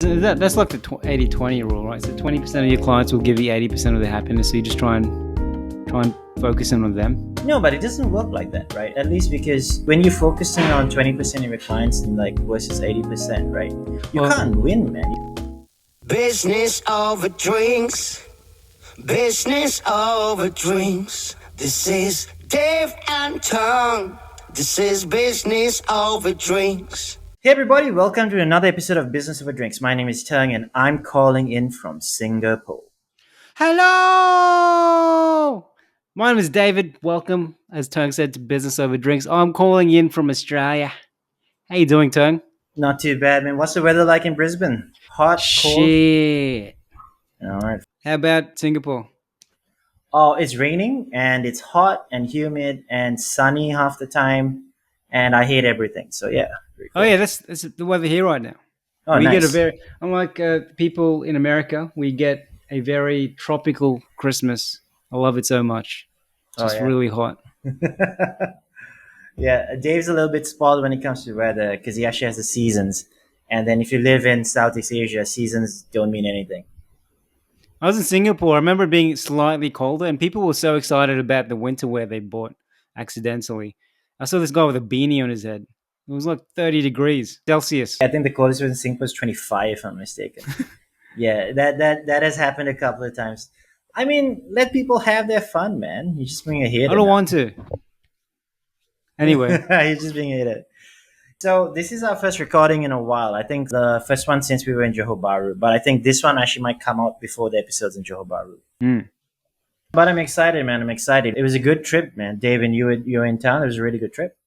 Isn't that's like the 80-20 rule, right? So 20% of your clients will give you 80% of their happiness. So you just try and focus in on them. No, but it doesn't work like that, right? At least because when you're focusing on 20% of your clients and like versus 80%, right? You can't win, man. Business over drinks. Business over drinks. This is Dave and Terng. This is business over drinks. Hey everybody, welcome to another episode of Business Over Drinks. My name is Terng and I'm calling in from Singapore. Hello! My name is David. Welcome, as Terng said, to Business Over Drinks. I'm calling in from Australia. How you doing, Terng? Not too bad, man. What's the weather like in Brisbane? Hot, cold? Shit. All right. How about Singapore? Oh, it's raining and it's hot and humid and sunny half the time, and I hate everything. So yeah. Cool. Oh yeah, that's the weather here right now. Oh, we nice. get a very, unlike people in America, we get a very tropical Christmas. I love it so much. It's just really hot. Yeah, Dave's a little bit spoiled when it comes to weather because he actually has the seasons. And then if you live in Southeast Asia, seasons don't mean anything. I was in Singapore. I remember it being slightly colder, and people were so excited about the winter wear they bought accidentally. I saw this guy with a beanie on his head. It was like 30 degrees Celsius. I think the coldest in Singapore was 25, if I'm mistaken. Yeah, that has happened a couple of times. I mean, let people have their fun, man. You're just being a hater. I don't want to. Anyway. You're just being a hater. So this is our first recording in a while. I think the first one since we were in Johor Bahru. But I think this one actually might come out before the episodes in Johor Bahru. But I'm excited, man. I'm excited. It was a good trip, man. Dave, and you were in town. It was a really good trip.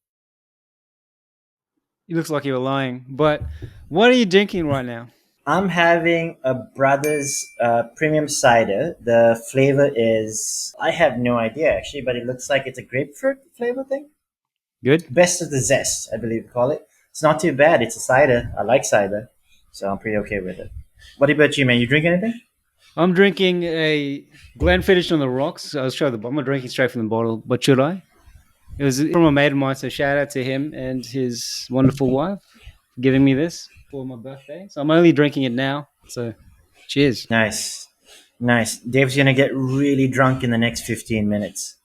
It looks like you were lying. But what are you drinking right now? I'm having a Brothers premium cider. The flavor is, I have no idea actually, but it looks like it's a grapefruit flavor thing. Good. Best of the Zest, I believe you call it. It's not too bad. It's a cider. I like cider, so I'm pretty okay with it. What about you, man? You drink anything? I'm drinking a Glenfiddch on the rocks. I'll show the bottle. I'm drinking straight from the bottle. But should I? It was from a mate of mine, so shout out to him and his wonderful wife for giving me this for my birthday. So I'm only drinking it now. So cheers. Nice. Dave's going to get really drunk in the next 15 minutes.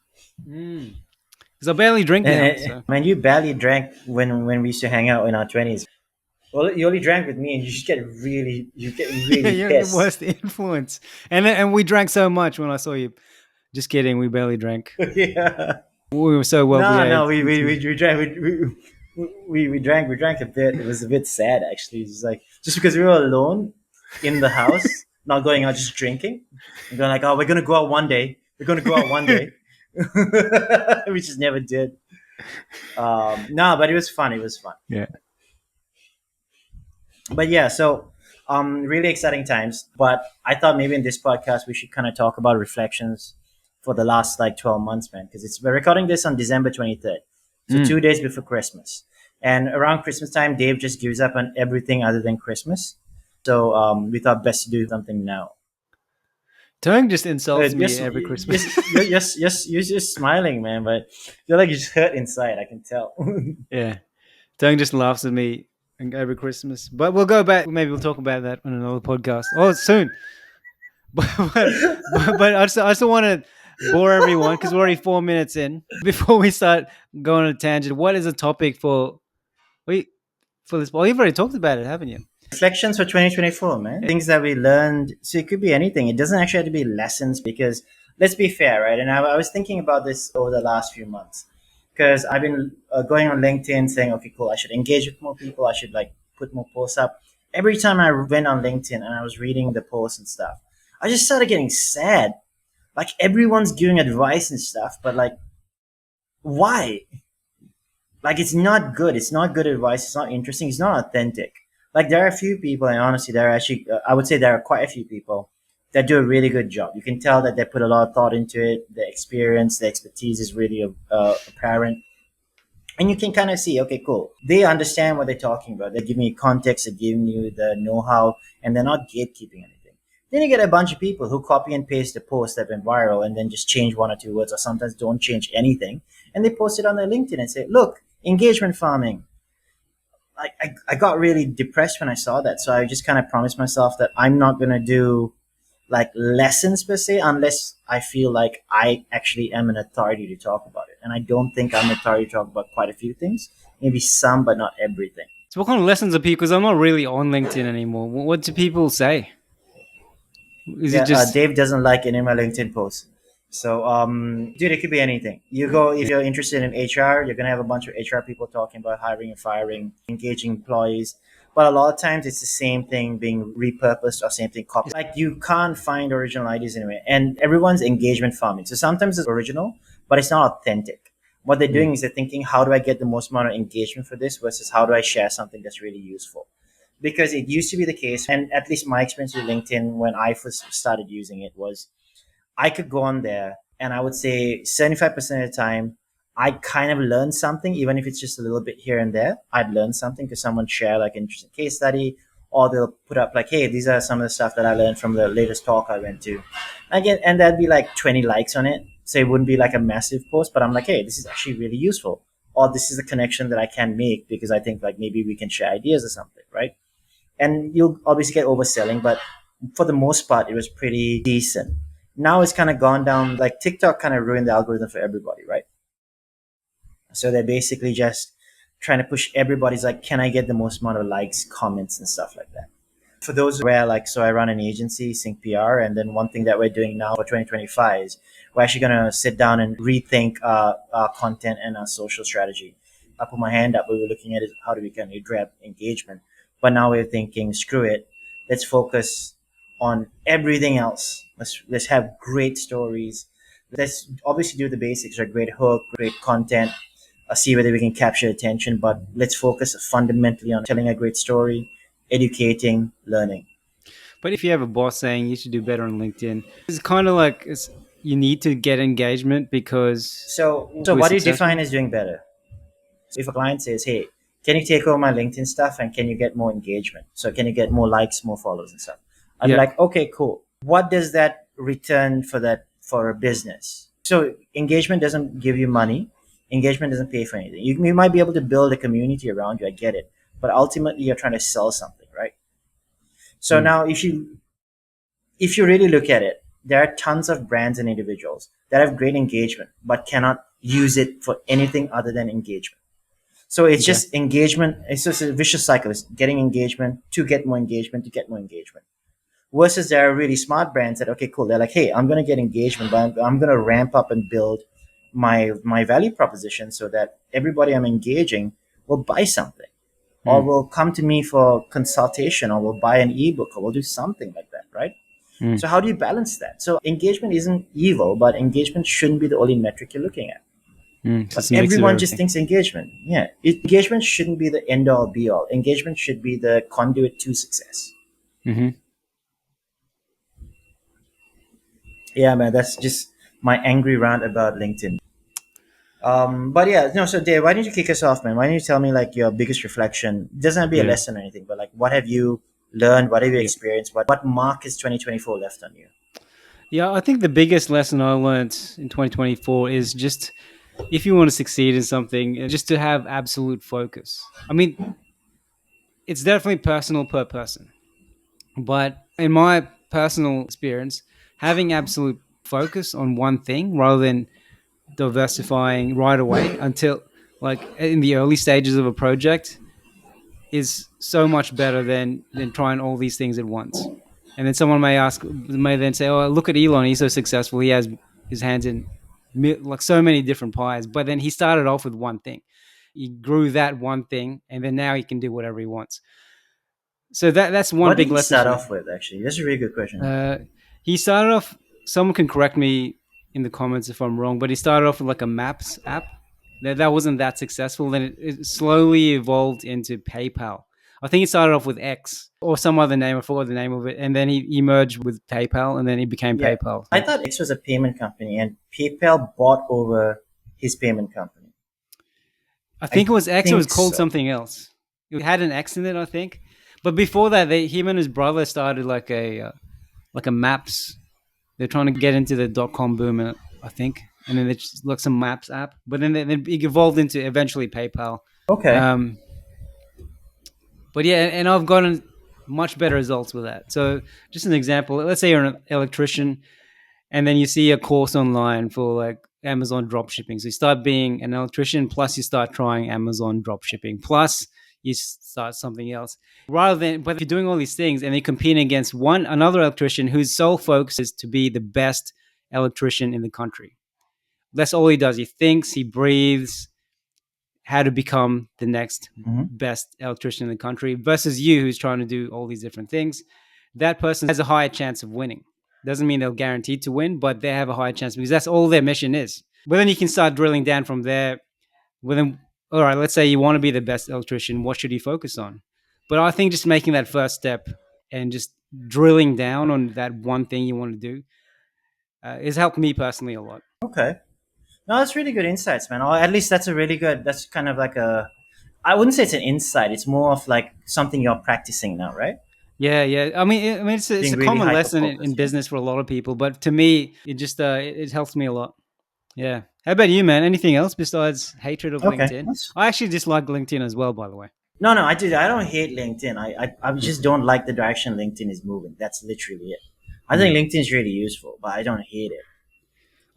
Because I barely drink now. So. Man, you barely drank when we used to hang out in our 20s. Well, you only drank with me, and you just get really You're pissed. the worst influence. And we drank so much when I saw you. Just kidding. We barely drank. Yeah. We were so well behaved. No. We drank a bit. It was a bit sad actually. It's like just because we were alone in the house, not going out, just drinking, and going like, "Oh, we're gonna go out one day. We're gonna go out one day." We just never did. No, but it was fun. Yeah. But yeah, so really exciting times. But I thought maybe in this podcast we should kind of talk about reflections for the last like 12 months, man, because we're recording this on December 23rd, so 2 days before Christmas. And around Christmas time, Dave just gives up on everything other than Christmas. So we thought best to do something now. Terng just insults me every Christmas. You're just smiling, man, but you're like you're just hurt inside. I can tell. Yeah, Terng just laughs at me every Christmas. But we'll go back. Maybe we'll talk about that on another podcast. Oh, soon. But I still want to bore everyone because we're already 4 minutes in. Before we start going on a tangent, what is a topic for this? Well, you've already talked about it, haven't you? Reflections for 2024, man. Things that we learned. So it could be anything. It doesn't actually have to be lessons because let's be fair, right? And I was thinking about this over the last few months because I've been going on LinkedIn saying, okay, cool, I should engage with more people. I should like put more posts up. Every time I went on LinkedIn and I was reading the posts and stuff, I just started getting sad. Like everyone's giving advice and stuff, but like, why? Like it's not good. It's not good advice. It's not interesting. It's not authentic. Like there are a few people, and honestly, there are actually, I would say there are quite a few people that do a really good job. You can tell that they put a lot of thought into it. The experience, the expertise is really apparent. And you can kind of see, okay, cool. They understand what they're talking about. They give me context, they're giving you the know-how, and they're not gatekeeping anything. Then you get a bunch of people who copy and paste the post that went viral and then just change one or two words or sometimes don't change anything. And they post it on their LinkedIn and say, look, engagement farming. I got really depressed when I saw that. So I just kind of promised myself that I'm not gonna do like lessons per se unless I feel like I actually am an authority to talk about it. And I don't think I'm an authority to talk about quite a few things. Maybe some, but not everything. So what kind of lessons are people? Because I'm not really on LinkedIn anymore. What do people say? Is it Yeah, just Dave doesn't like any of my LinkedIn posts. So, dude, it could be anything. You go if you're interested in HR, you're gonna have a bunch of HR people talking about hiring and firing, engaging employees. But a lot of times, it's the same thing being repurposed or same thing copied. Like you can't find original ideas anyway, and everyone's engagement farming. So sometimes it's original, but it's not authentic. What they're mm, doing is they're thinking, how do I get the most amount of engagement for this versus how do I share something that's really useful? Because it used to be the case, and at least my experience with LinkedIn when I first started using it was I could go on there and I would say 75% of the time, I kind of learned something, even if it's just a little bit here and there. I'd learn something because someone share like an interesting case study, or they'll put up like, hey, these are some of the stuff that I learned from the latest talk I went to. Again, and there'd be like 20 likes on it. So it wouldn't be like a massive post, but I'm like, hey, this is actually really useful. Or this is a connection that I can make because I think like maybe we can share ideas or something, right? And you'll obviously get overselling, but for the most part, it was pretty decent. Now it's kind of gone down like TikTok kind of ruined the algorithm for everybody, right? So they're basically just trying to push everybody's like, can I get the most amount of likes, comments, and stuff like that? For those where like, so I run an agency, Sync PR, and then one thing that we're doing now for 2025 is we're actually going to sit down and rethink our content and our social strategy. I put my hand up. We were looking at it, how do we kind of grab engagement, but now we're thinking, screw it, let's focus on everything else. Let's have great stories. Let's obviously do the basics, right? Great hook, great content, see whether we can capture attention, but let's focus fundamentally on telling a great story, educating, learning. but if you have a boss saying you should do better on LinkedIn, it's kind of like you need to get engagement because So we're what do you successful. define as doing better? So if a client says, hey, can you take over my LinkedIn stuff and can you get more engagement? So can you get more likes, more followers and stuff? I'd be Yeah. like, okay, cool. What does that return for that for a business? So engagement doesn't give you money. Engagement doesn't pay for anything. You might be able to build a community around you. I get it. But ultimately you're trying to sell something, right? So Mm. now if you really look at it, there are tons of brands and individuals that have great engagement but cannot use it for anything other than engagement. So it's Okay. just engagement. It's just a vicious cycle. It's getting engagement to get more engagement to get more engagement. Versus there are really smart brands that, okay, cool. They're like, hey, I'm going to get engagement, but I'm going to ramp up and build my value proposition so that everybody I'm engaging will buy something or Mm. will come to me for consultation or will buy an ebook or will do something like that, right? Mm. So how do you balance that? So engagement isn't evil, but engagement shouldn't be the only metric you're looking at. Mm. So But it's a mix of everyone just everything. thinks engagement. Yeah, engagement shouldn't be the end all be all. Engagement should be the conduit to success. Hmm. Yeah, man, that's just my angry rant about LinkedIn. But yeah, no. So Dave, why don't you kick us off, man? Why don't you tell me like your biggest reflection? It doesn't have to be a Yeah. lesson or anything, but like what have you learned? What have you Yeah. experienced? What mark is 2024 left on you? Yeah. I think the biggest lesson I learned in 2024 is just if you want to succeed in something, just to have absolute focus. I mean, it's definitely personal per person, but in my personal experience, having absolute focus on one thing rather than diversifying right away until like in the early stages of a project is so much better than trying all these things at once. And then someone may then say, "Oh, look at Elon. He's so successful. He has his hands in like so many different pies." But then he started off with one thing. He grew that one thing, and then now he can do whatever he wants. So that's one What did big he lesson start for me. off with? Actually, that's a really good question. Uh, he started off. Someone can correct me in the comments if I'm wrong, but he started off with like a maps app. That wasn't that successful. Then it slowly evolved into PayPal. I think he started off with X or some other name. I forgot the name of it, and then he merged with PayPal, and then he became Yeah, PayPal. I thought X was a payment company, and PayPal bought over his payment company. I I think it was X. It was think called so. something else. It had an X in it, I think. But before that, him and his brother started like a maps. They're trying to get into the .com boom, I think, and then it's like some maps app. But then it evolved into eventually PayPal. Okay. Um, But yeah, and I've gotten much better results with that. So just an example, let's say you're an electrician and then you see a course online for like Amazon drop shipping. So you start being an electrician, plus you start trying Amazon drop shipping, plus you start something else. Rather than, but if you're doing all these things and you're competing against another electrician whose sole focus is to be the best electrician in the country. That's all he does. He thinks, he breathes how to become the next best electrician in the country versus you who's trying to do all these different things. That person has a higher chance of winning. Doesn't mean they're guaranteed to win, but they have a higher chance because that's all their mission is. But then you can start drilling down from there. Well, then, all right, let's say you want to be the best electrician. What should you focus on? But I think just making that first step and just drilling down on that one thing you want to do has helped me personally a lot. Okay. No, that's really good insights, man. Or at least that's a really good. That's kind of like a. I wouldn't say it's an insight. It's more of like something you're practicing now, right? Yeah, yeah. I mean, it's Being a really common hyper lesson in focused. business for a lot of people, but to me, it just it helps me a lot. Yeah. How about you, man? Anything else besides hatred of Okay. LinkedIn? I actually dislike LinkedIn as well, by the way. No, no, I did. I don't hate LinkedIn. I just don't like the direction LinkedIn is moving. That's literally it. I think LinkedIn is really useful, but I don't hate it.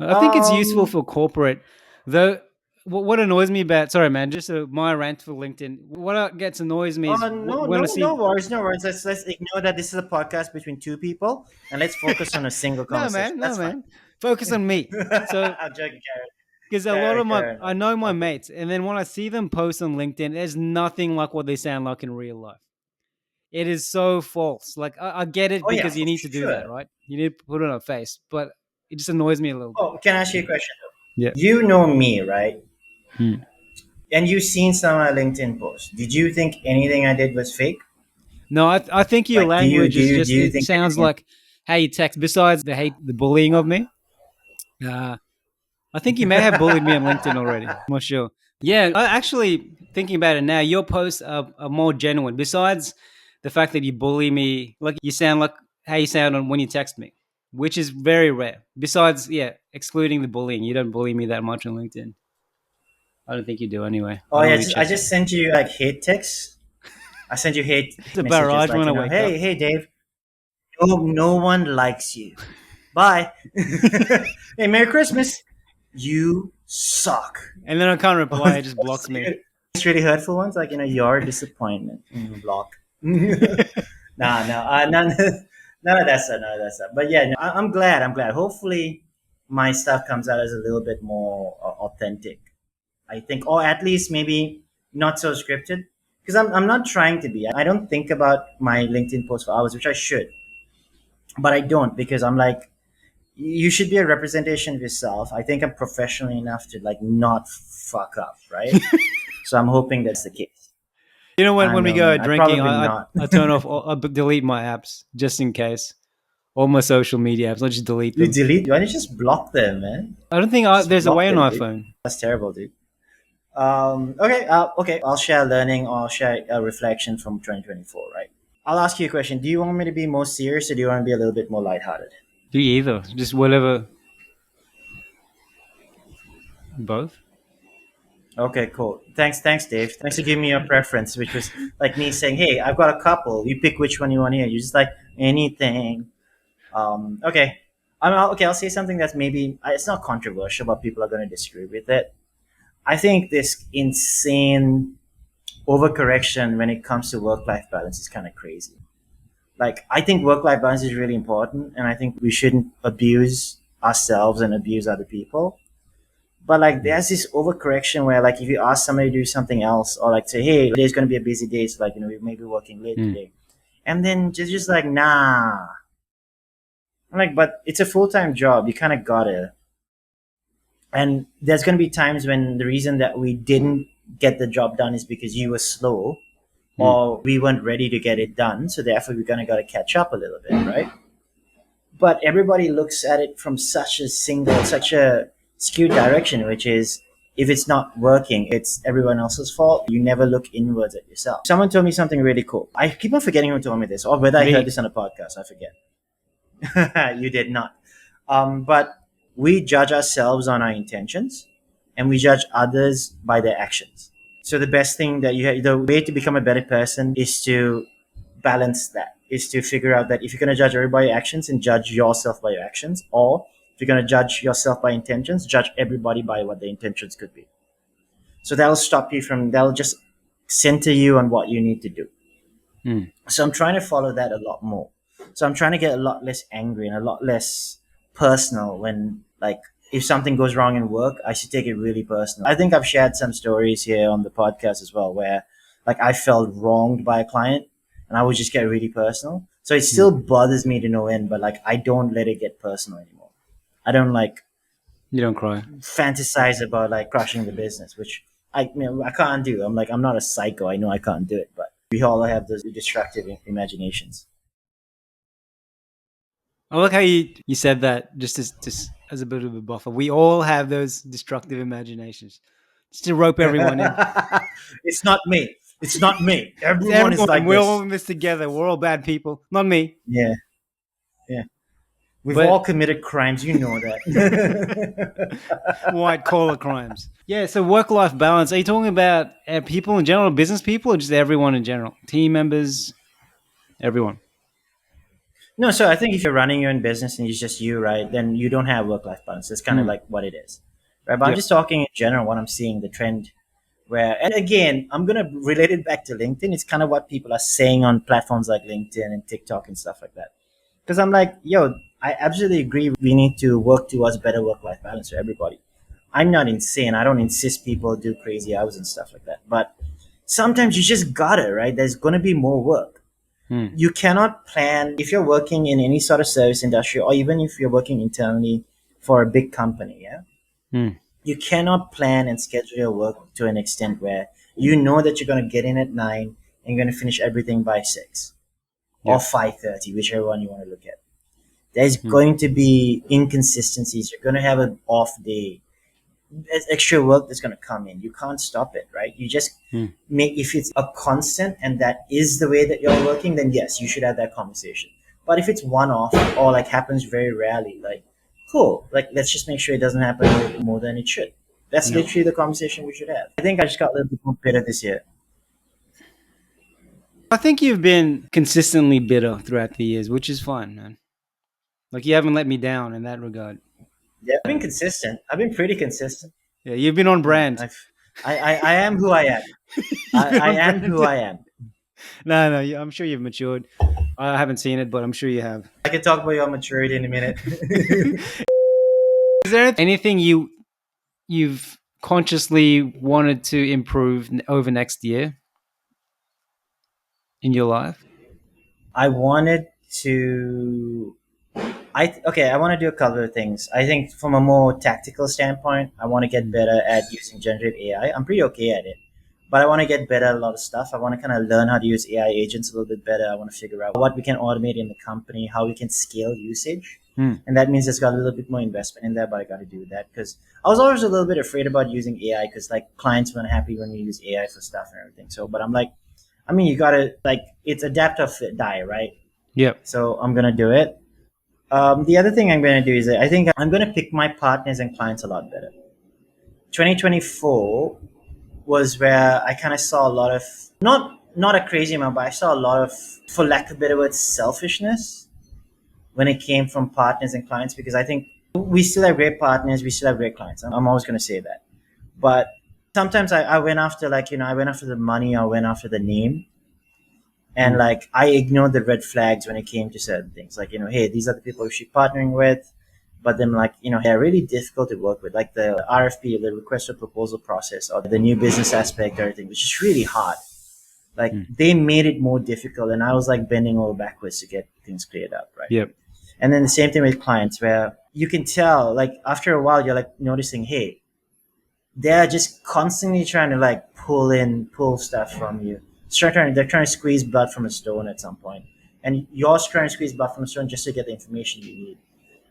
I think it's useful Um. for corporate, though. What annoys me about sorry, man, just my rant for LinkedIn. What gets annoys me is No, when no, I no see worries, no worries. Let's ignore that. This is a podcast between two people, and let's focus on a single no, conversation. man, no, That's fine. man. Focus on me. So I'm joking, Karen. because a lot Karen, of Karen. I know my Okay. mates, and then when I see them post on LinkedIn, there's nothing like what they sound like in real life. It is so false. Like I get it Oh yeah, because you for need to do sure. that, right? You need to put it on a face, but it just annoys me a little bit. Oh, can I ask you a question? Yeah. You know me, right? Hmm. And you've seen some of my LinkedIn posts. Did you think anything I did was fake? No, I think your Like, language is do just you it think sounds anything? like how you text. Besides the hate, the bullying of me, I think you may have bullied me on LinkedIn already. I'm not sure. Yeah, actually thinking about it now, your posts are more genuine. Besides the fact that you bully me, like you sound like how you sound on when you text me, which is very rare. Besides, yeah, excluding the bullying, you don't bully me that much on LinkedIn. I don't think you do anyway. I Oh don't yeah, really I check it. just sent you like hate texts. I sent you hate It's a messages barrage like, when I wake up. hey Dave, no one likes you. Bye. Hey, Merry Christmas. You suck. And then I can't Oh, reply, it just blocks me. it's really hurtful ones, like your disappointment. Block. Nah, no, none of that stuff. None of that stuff. But yeah, no, I'm glad. I'm glad. Hopefully, my stuff comes out as a little bit more authentic. I think, or at least maybe not so scripted. Because I'm not trying to be. I don't think about my LinkedIn posts for hours, which I should, but I don't because I'm like, you should be a representation of yourself. I think I'm professional enough to like not fuck up, right? So I'm hoping that's the case. You know, I when we know, go man. I drinking, probably not. I turn off, I delete my apps just in case. All my social media apps, I just delete You them. delete? Why don't you just block them, man? I don't think Just there's a way block on them, dude. iPhone. That's terrible, dude. Okay. Okay. I'll share learning or share a reflection from 2024. Right. I'll ask you a question. Do you want me to be more serious, or do you want to be a little bit more lighthearted? Do you either? Just whatever. Both. Okay. Cool. Thanks, Dave. Thanks for giving me your preference, which was like me saying, "Hey, I've got a couple. You pick which one you want to hear." You just like anything. Okay. Okay. I'll say something that's maybe it's not controversial, but people are going to disagree with it. I think this insane overcorrection when it comes to work-life balance is kind of crazy. Like, I think work-life balance is really important, and I think we shouldn't abuse ourselves and abuse other people. But like, there's this overcorrection where, like, if you ask somebody to do something else, or like say, "Hey, today's going to be a busy day, so like, we may be working late Mm. today," and then just like, nah. I'm like, but it's a full-time job. You kind of gotta. And there's going to be times when the reason that we didn't get the job done is because you were slow Mm. or we weren't ready to get it done. So therefore, we're going to got to catch up a little bit, right? But everybody looks at it from such a skewed direction, which is if it's not working, it's everyone else's fault. You never look inwards at yourself. Someone told me something really cool. I keep on forgetting who told me this, or whether I heard Me. this on a podcast. I forget. You did not. But we judge ourselves on our intentions and we judge others by their actions. So the best thing that the way to become a better person is to balance that, is to figure out that if you're going to judge everybody by your actions, and judge yourself by your actions, or if you're going to judge yourself by intentions, judge everybody by what the intentions could be. So that'll just center you on what you need to do. So I'm trying to follow that a lot more. So I'm trying to get a lot less angry and a lot less personal when, like, if something goes wrong in work, I should take it really personal. I think I've shared some stories here on the podcast as well where, like, I felt wronged by a client and I would just get really personal. So it still bothers me to no end, but like I don't let it get personal anymore. I don't like You don't cry. fantasize about like crushing the business, which I can't do. I'm not a psycho. I know I can't do it, but we all have those destructive imaginations. I like how you said that just as a bit of a buffer. We all have those destructive imaginations. Just to rope everyone in. It's not me. It's not me. Everyone is Everyone, like we're this. all in this together. We're all bad people. Not me. Yeah, yeah. We've But- all committed crimes. You know that. White collar crimes. Yeah, so work-life balance. Are you talking about people in general, business people, or just everyone in general? Team members, everyone. No, so I think if you're running your own business and it's just you, right, then you don't have work-life balance. It's kind of like what it is, right? But I'm Yep. just talking in general. What I'm seeing, the trend, and again, I'm gonna relate it back to LinkedIn. It's kind of what people are saying on platforms like LinkedIn and TikTok and stuff like that. Because I'm like, yo, I absolutely agree. We need to work towards better work-life balance for everybody. I'm not insane. I don't insist people do crazy hours and stuff like that. But sometimes you just gotta, right? There's gonna be more work. You cannot plan if you're working in any sort of service industry, or even if you're working internally for a big company. Yeah, you cannot plan and schedule your work to an extent where you know that you're going to get in at 9 and you're going to finish everything by 6 or 5:30, whichever one you want to look at. There's going to be inconsistencies. You're going to have an off day. There's extra work that's going to come in. You can't stop it, right? You just make, if it's a constant and that is the way that you're working, then yes, you should have that conversation. But if it's one off or like happens very rarely, like, cool, like let's just make sure it doesn't happen a little bit more than it should. That's literally the conversation we should have. I think I just got a little bit more bitter this year. I think you've been consistently bitter throughout the years, which is fine, man. Like, you haven't let me down in that regard. Yeah, I've been consistent. I've been pretty consistent. Yeah, you've been on brand. I am who I am. I am who I am. No, I'm sure you've matured. I haven't seen it, but I'm sure you have. I can talk about your maturity in a minute. Is there anything you've consciously wanted to improve over next year in your life? I wanted to. I want to do a couple of things. I think from a more tactical standpoint, I want to get better at using generative AI. I'm pretty okay at it, but I want to get better at a lot of stuff. I want to kind of learn how to use AI agents a little bit better. I want to figure out what we can automate in the company, how we can scale usage. And that means there's got a little bit more investment in there, but I got to do that because I was always a little bit afraid about using AI because like clients weren't happy when we use AI for stuff and everything. So, but I'm like, I mean, you got to like, it's adapt or die, right? Yep. So I'm going to do it. The other thing I'm going to do is I think I'm going to pick my partners and clients a lot better. 2024 was where I kind of saw a lot of, not a crazy amount, but I saw a lot of, for lack of a better word, selfishness when it came from partners and clients, because I think we still have great partners, we still have great clients. I'm always going to say that. But sometimes I went after I went after the money, I went after the name. And like I ignored the red flags when it came to certain things. Like, hey, these are the people we should be partnering with. But then like, they're really difficult to work with. Like the RFP, the request for proposal process, or the new business aspect, everything, which is really hard. Like they made it more difficult, and I was like bending over backwards to get things cleared up, right? Yep. And then the same thing with clients, where you can tell, like after a while, you're like noticing, hey, they're just constantly trying to like pull stuff from you. They're trying to squeeze blood from a stone at some point, and you're trying to squeeze blood from a stone just to get the information you need,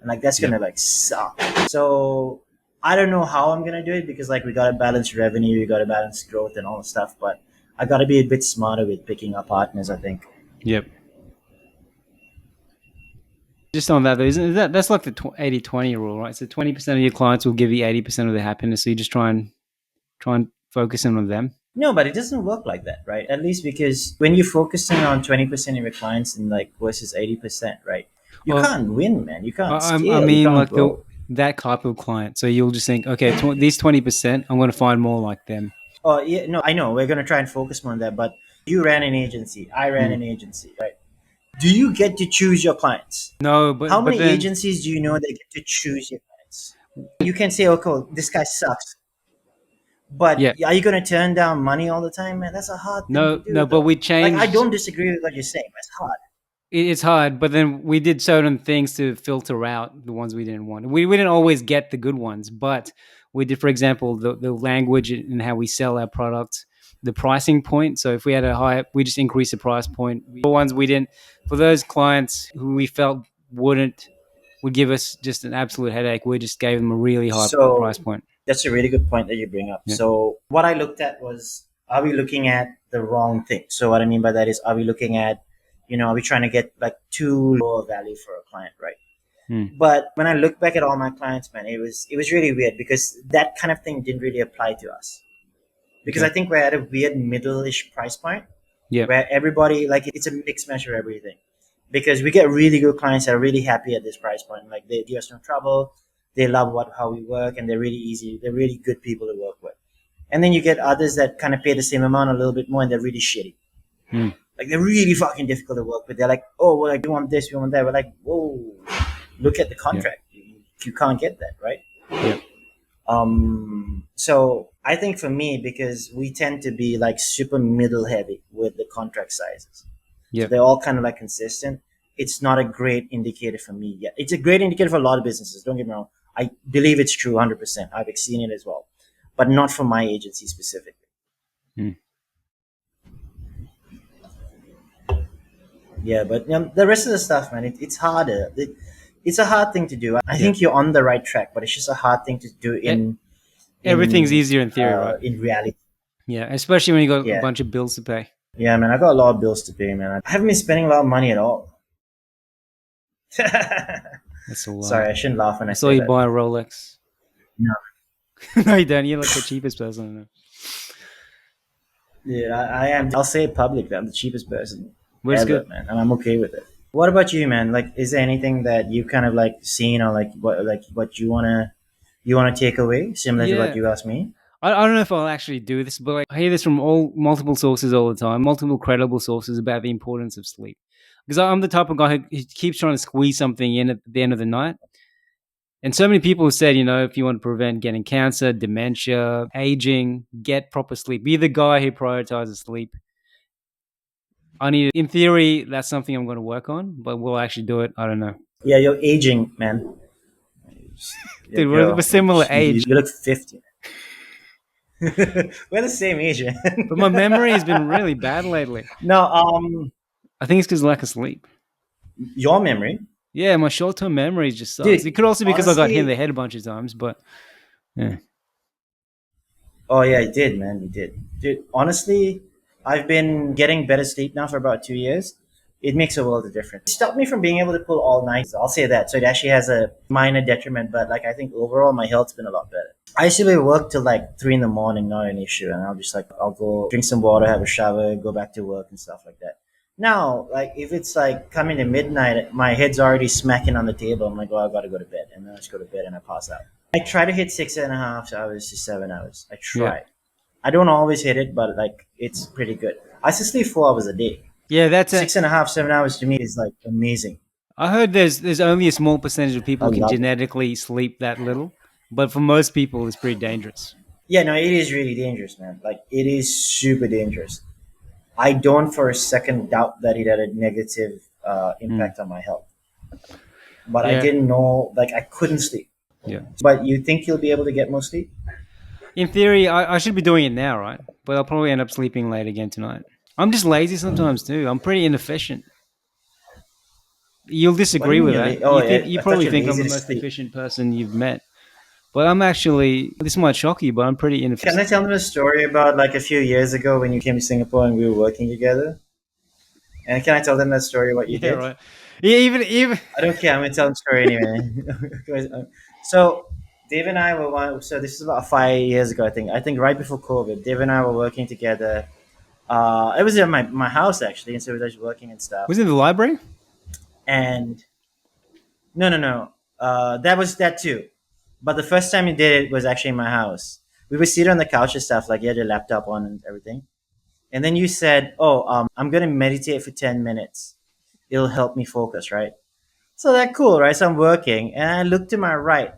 and like that's gonna like suck. So I don't know how I'm gonna do it because like we gotta balance revenue, we gotta balance growth and all the stuff, but I gotta be a bit smarter with picking our partners, I think. Yep. Just on that, though, isn't that's like the 80-20 rule, right? So 20% of your clients will give you 80% of their happiness. So you just try and focus in on them. No, but it doesn't work like that, right? At least because when you're focusing on 20% of your clients and like versus 80%, right? You Well, can't win, man. You can't I scale. You mean, can't like the grow. that type of client. So you'll just think, okay, these 20%, I'm going to find more like them. Oh, yeah, no, I know. We're gonna try and focus more on that. But you ran an agency. I ran Hmm. an agency, right? Do you get to choose your clients? No, How but many then agencies do you know that get to choose your clients? You can say, "Okay, well, this guy sucks," but yeah, are you gonna turn down money all the time, man? That's a hard thing to no, do, but though. we Like, I changed. don't disagree with what you're saying, but it's hard. It's hard, but then we did certain things to filter out the ones we didn't want. We didn't always get the good ones, but we did, for example, the language and how we sell our product, the pricing point. So if we had a high, we just increased the price point. For ones we didn't, for those clients who we felt wouldn't, would give us just an absolute headache, we just gave them a really high price So point. that's a really good point that you bring up. Yeah. So what I looked at was, are we looking at the wrong thing? So what I mean by that is, are we looking at, are we trying to get like too low a value for a client, right? Hmm. But when I look back at all my clients, man, it was really weird because that kind of thing didn't really apply to us. Because I Okay. think we're at a weird middle-ish price point Yeah. where everybody like it's a mixed match of everything. Because we get really good clients that are really happy at this price point. Like they give us no trouble, they love how we work, and they're really easy. They're really good people to work with. And then you get others that kind of pay the same amount, a little bit more, and they're really shitty. Hmm. Like they're really fucking difficult to work with. They're like, oh, well, like we want this, we want that. We're like, whoa, look at the Yeah. contract. You can't get that, right? Yeah. So I think for me, because we tend to be like super middle heavy with the contract sizes, so Yeah. they're all kind of like consistent. It's not a great indicator for me yet. It's a great indicator for a lot of businesses. Don't get me wrong. I believe it's true 100%. I've seen it as well, but not for my agency specifically. Hmm. Yeah, but the rest of the stuff, man, it's harder. It's a hard thing to do. I Yeah. think you're on the right track, but it's just a hard thing to do E- in Everything's in easier in theory, right? in reality. Yeah, especially when you got a Yeah, bunch of bills to pay. yeah, man. I got a lot of bills to pay, man. I haven't been spending a lot of money at all. That's a lie. Sorry, I shouldn't laugh when I I saw say you that. buy a Rolex. No, No, you don't. You're like the cheapest person I know. yeah, I am. I'll say it publicly. I'm the cheapest person But it's ever, good. man, and I'm okay with it. What about you, man? Like, is there anything that you kind of like seen or like what you wanna take away, similar to what Yeah. you asked me? I don't know if I'll actually do this, but like, I hear this from all multiple sources all the time, multiple credible sources about the importance of sleep. Because I'm the type of guy who keeps trying to squeeze something in at the end of the night. And so many people have said, if you want to prevent getting cancer, dementia, aging, get proper sleep. Be the guy who prioritizes sleep. In theory, that's something I'm going to work on, but will I actually do it? I don't know. Yeah, you're aging, man. Yo, Dude, we're similar you age, look 50. We're the same age, man. but my memory has been really bad lately. No, I think it's because of lack of sleep. your memory, Yeah, my short-term memory just sucks. It dude. could also be because I got hit in the Honestly, head a bunch of times, but yeah. oh yeah, you did, man. You did, dude. Honestly, I've been getting better sleep now for about 2 years. It makes a world of difference. It stopped me from being able to pull all night. I'll say that. So it actually has a minor detriment, but like I think overall my health's been a lot better. I used to be work till like 3 in the morning, not an issue, and I'll go drink some water, have a shower, go back to work and stuff like that. Now, like if it's like coming to midnight, my head's already smacking on the table. I'm like, oh, I gotta go to bed, and then I just go to bed and I pass out. I try to hit 6.5 hours to 7 hours. I Yeah. try. I don't always hit it, but like it's pretty good. I used to sleep 4 hours a day. Yeah, that's it. 6.5, 7 hours to me is like amazing. I heard there's only a small percentage of I people who can love it. genetically sleep that little, but for most people, it's pretty dangerous. Yeah, no, it is really dangerous, man. Like it is super dangerous. I don't for a second doubt that it had a negative Mm. impact on my health, but I Yeah, didn't know. Like I couldn't sleep. yeah. But you think you'll be able to get more sleep? In theory, I should be doing it now, right? But I'll probably end up sleeping late again tonight. I'm just lazy sometimes too. I'm pretty inefficient. You'll What do you disagree mean with you're that. late? Oh, You I thought probably you're think I'm lazy the to most sleep. efficient person you've met, but I'm actually. This might shock you, but I'm pretty Can I inefficient. tell them a story about like a few years ago when you came to Singapore and we were working together? And can I tell them that story what you Yeah, did? right. Yeah, even I don't care. I'm gonna tell them the story anyway. So Dave and I were so this is about 5 years ago, I think. I think right before COVID, Dave and I were working together. It was in my house actually, and so we were just working and stuff. Was it in the library? And no, no, no, that was that too. But the first time he did it was actually in my house. We were seated on the couch and stuff, like you had your laptop on and everything. And then you said, "Oh, I'm gonna meditate for 10 minutes. It'll help me focus, right?" So that cool, right? So I'm working, and I look to my right,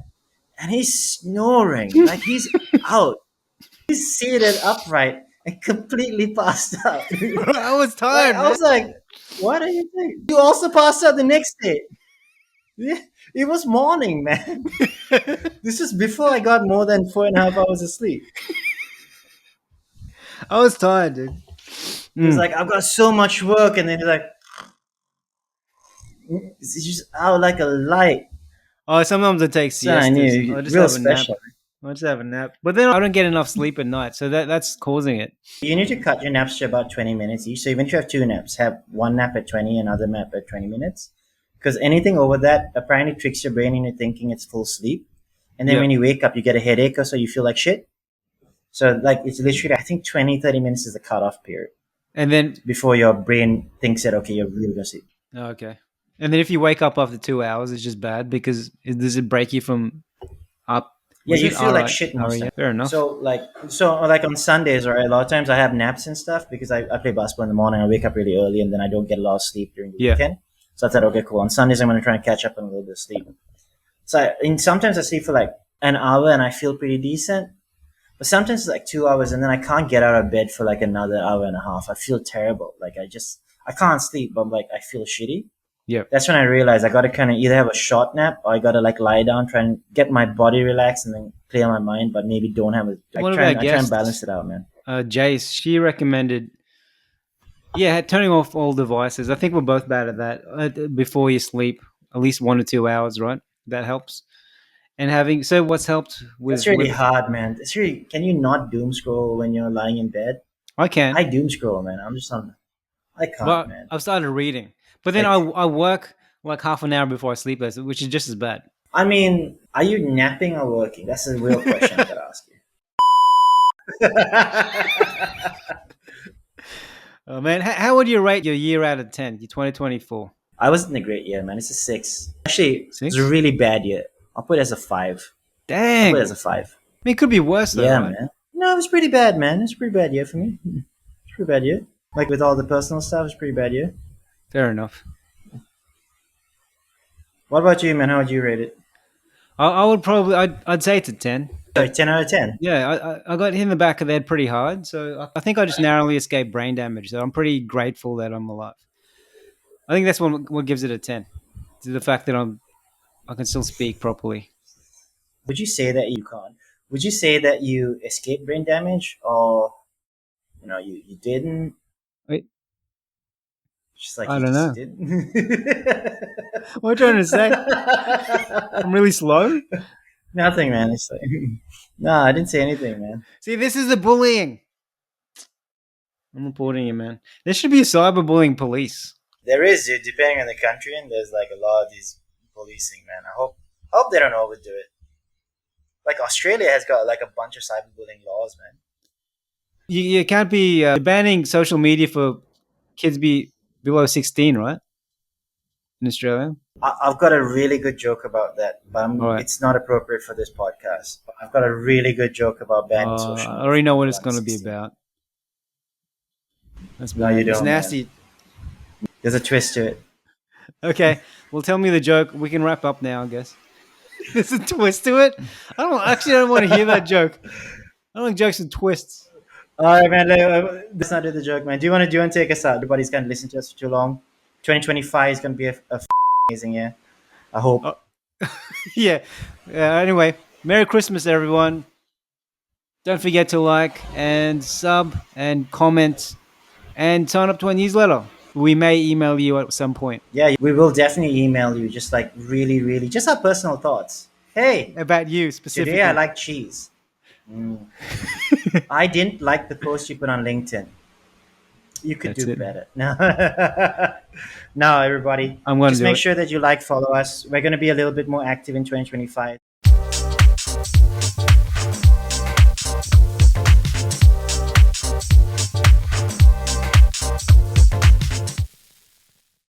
and he's snoring like he's out. He's seated upright and completely passed out. I was Like tired, I man. was like, "What are you doing?" You also passed out the next day. Yeah, it was morning, man. This is before I got more than 4.5 hours of sleep. I was tired, dude. He's like, "I've got so much work," and then he's like, "He's just out like a light." Oh, sometimes I take So I siestas. knew, I just real have a nap. special. I just have a nap. But then I don't get enough sleep at night, so that's causing it. You need to cut your naps to about 20 minutes each. So even if you have two naps, have one nap at 20, another nap at 20 minutes. Because anything over that apparently tricks your brain into thinking it's full sleep. And then Yeah. when you wake up, you get a headache or so you feel like shit. So like it's literally, I think 20, 30 minutes is the cutoff period And then before your brain thinks that, okay, you're really going to sleep. okay. And then if you wake up after 2 hours, it's just bad because does it break you from up? Yeah, Was you it feel like RI? shit most REM? times. Fair enough. So like on Sundays, right? A lot of times I have naps and stuff because I play basketball in the morning. I wake up really early and then I don't get a lot of sleep during the Yeah. weekend. So I thought, okay, cool. On Sundays, I'm going to try and catch up on a little bit of sleep. So sometimes I sleep for like an hour and I feel pretty decent. But sometimes it's like 2 hours and then I can't get out of bed for like another hour and a half. I feel terrible. Like I can't sleep, but like I feel shitty. Yeah. That's when I realized I got to kind of either have a short nap or I got to like lie down, try and get my body relaxed and then clear my mind, but maybe don't have it. One of I our try and guests, balance it out, man. Jace, she recommended, turning off all devices. I think we're both bad at that. Before you sleep, at least 1 or 2 hours, right? That helps. And what's helped That's with really hard, man. It's really, can you not doom scroll when you're lying in bed? I can, I doom scroll, man. I can't, but man. I've started reading. But then Like, I work like half an hour before I sleep, which is just as bad. I mean, are you napping or working? That's a real question I gotta ask you. Oh man, how would you rate your year out of 10? Your 2024 I wasn't a great year, man. It's a 6. Actually, it's 6? a really bad year. I'll put it as a 5. I'll Dang, put I it as a 5. mean, it could be worse though, Yeah, right? man. No, it was pretty bad, man. It's a pretty bad year for me. It's a pretty bad year. Like with all the personal stuff, it's a pretty bad year. Fair enough. What about you, man? How would you rate it? I would probably, I'd say it's a 10. Sorry, 10 out of 10. Yeah, I got hit in the back of the head pretty hard, so I think I just narrowly escaped brain damage. So I'm pretty grateful that I'm alive. I think that's what gives it a 10. To the fact that I can still speak properly. Would you say that you can't? Would you say that you escaped brain damage or, you didn't? Wait, Just like I you don't just know. didn't? What are you trying to say? I'm really slow. Nothing, man. It's like, no, I didn't say anything, man. See, this is the bullying. I'm reporting you, man. There should be a cyberbullying police. There is, dude, depending on the country, and there's like a lot of these policing, man. I hope they don't overdo it. Like Australia has got like a bunch of cyberbullying laws, man. You can't be banning social media for kids below 16, right? In Australia. I've got a really good joke about that, but All right. it's not appropriate for this podcast. But I've got a really good joke about banning social I media. already know what for it's going to be 16. about. That's No, you It's don't, man. nasty. There's a twist to it. Okay, well, tell me the joke. We can wrap up now, I guess. There's a twist to it. I don't want to hear that joke. I don't like jokes with twists. All right, man. Let's not do the joke, man. Do you want to take us out? Everybody's going to listen to us for too long. 2025 is going to be a amazing year. I hope. Oh. Yeah. Anyway, Merry Christmas, everyone. Don't forget to like and sub and comment and sign up to our newsletter. We may email you at some point Yeah, we will definitely email you. Just like really, really, just our personal thoughts. Hey, about you specifically. today I like cheese. I didn't like the post you put on LinkedIn. You could That's do it. better. No, no, everybody. I'm going to Just do make it. sure that you follow us. We're going to be a little bit more active in 2025.